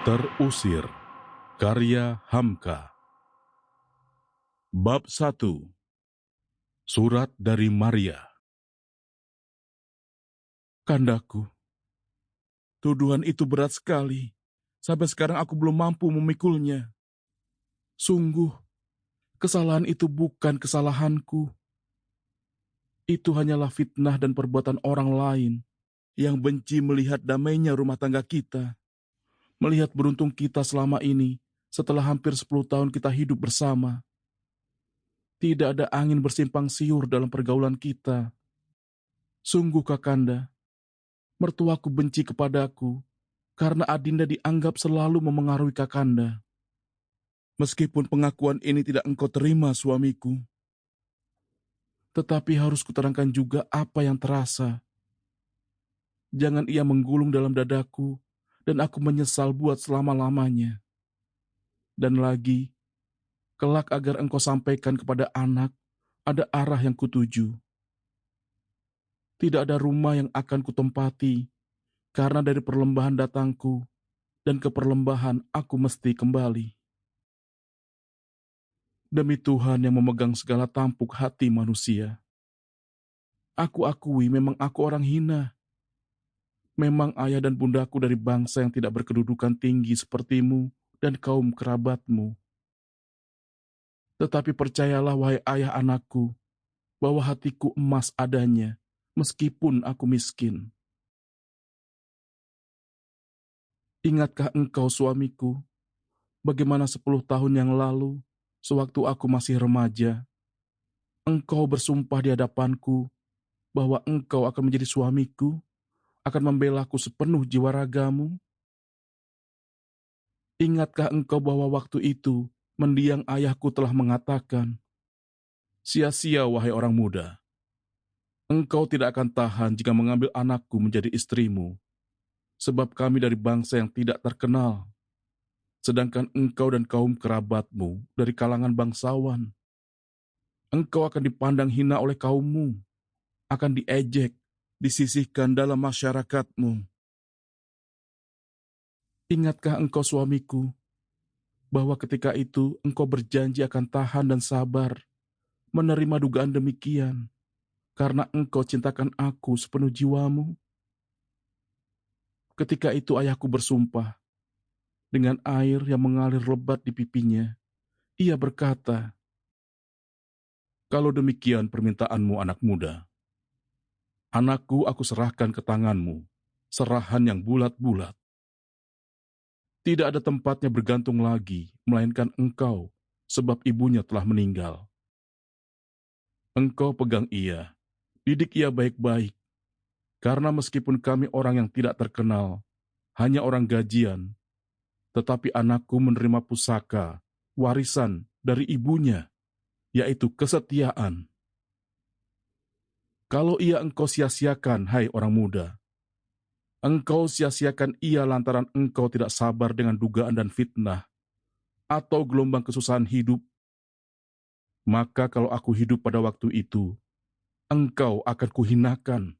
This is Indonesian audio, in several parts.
Terusir, karya Hamka. Bab 1. Surat dari Maria. Kandaku, tuduhan itu berat sekali. Sampai sekarang aku belum mampu memikulnya. Sungguh, kesalahan itu bukan kesalahanku. Itu hanyalah fitnah dan perbuatan orang lain yang benci melihat damainya rumah tangga kita. Melihat beruntung kita selama ini setelah hampir 10 tahun kita hidup bersama. Tidak ada angin bersimpang siur dalam pergaulan kita. Sungguh Kakanda, mertuaku benci kepadaku karena Adinda dianggap selalu memengaruhi Kakanda. Meskipun pengakuan ini tidak engkau terima, suamiku, tetapi harus kuterangkan juga apa yang terasa. Jangan ia menggulung dalam dadaku dan aku menyesal buat selama-lamanya. Dan lagi, kelak agar engkau sampaikan kepada anak, ada arah yang kutuju. Tidak ada rumah yang akan kutempati, karena dari perlembahan datangku, dan ke perlembahan aku mesti kembali. Demi Tuhan yang memegang segala tampuk hati manusia, aku akui memang aku orang hina. Memang ayah dan bundaku dari bangsa yang tidak berkedudukan tinggi sepertimu dan kaum kerabatmu. Tetapi percayalah wahai ayah anakku, bahwa hatiku emas adanya, meskipun aku miskin. Ingatkah engkau suamiku, bagaimana 10 tahun yang lalu, sewaktu aku masih remaja, engkau bersumpah di hadapanku bahwa engkau akan menjadi suamiku, akan membelaku sepenuh jiwa ragamu? Ingatkah engkau bahwa waktu itu mendiang ayahku telah mengatakan, "Sia-sia wahai orang muda, engkau tidak akan tahan jika mengambil anakku menjadi istrimu, sebab kami dari bangsa yang tidak terkenal, sedangkan engkau dan kaum kerabatmu dari kalangan bangsawan. Engkau akan dipandang hina oleh kaummu, akan diejek, disisihkan dalam masyarakatmu. Ingatkah engkau suamiku, bahwa ketika itu engkau berjanji akan tahan dan sabar, menerima dugaan demikian, karena engkau cintakan aku sepenuh jiwamu? Ketika itu ayahku bersumpah, dengan air yang mengalir lebat di pipinya, ia berkata, "Kalau demikian permintaanmu anak muda, anakku aku serahkan ke tanganmu, serahan yang bulat-bulat. Tidak ada tempatnya bergantung lagi, melainkan engkau, sebab ibunya telah meninggal. Engkau pegang ia, didik ia baik-baik, karena meskipun kami orang yang tidak terkenal, hanya orang gajian, tetapi anakku menerima pusaka, warisan dari ibunya, yaitu kesetiaan. Kalau ia engkau sia-siakan, hai orang muda, engkau sia-siakan ia lantaran engkau tidak sabar dengan dugaan dan fitnah, atau gelombang kesusahan hidup, maka kalau aku hidup pada waktu itu, engkau akan kuhinakan,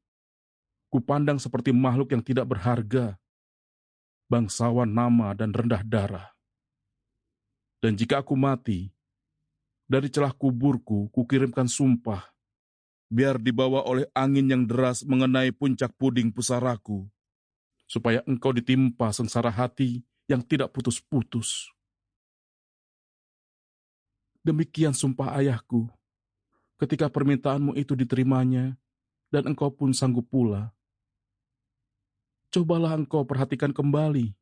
kupandang seperti makhluk yang tidak berharga, bangsawan nama dan rendah darah. Dan jika aku mati, dari celah kuburku kukirimkan sumpah, biar dibawa oleh angin yang deras mengenai puncak puding pusaraku, supaya engkau ditimpa sengsara hati yang tidak putus-putus." Demikian sumpah ayahku, ketika permintaanmu itu diterimanya, dan engkau pun sanggup pula. Cobalah engkau perhatikan kembali.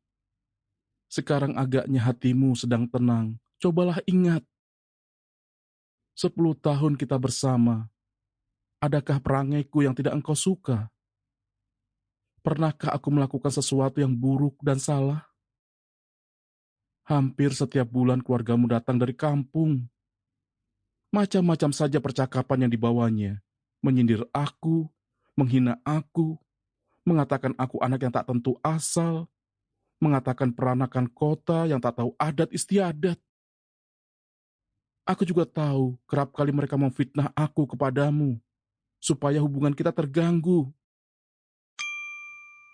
Sekarang agaknya hatimu sedang tenang. Cobalah ingat. 10 tahun kita bersama. Adakah perangaiku yang tidak engkau suka? Pernahkah aku melakukan sesuatu yang buruk dan salah? Hampir setiap bulan keluargamu datang dari kampung. Macam-macam saja percakapan yang dibawanya. Menyindir aku, menghina aku, mengatakan aku anak yang tak tentu asal, mengatakan peranakan kota yang tak tahu adat istiadat. Aku juga tahu kerap kali mereka memfitnah aku kepadamu, supaya hubungan kita terganggu.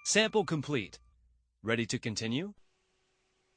Sample complete. Ready to continue?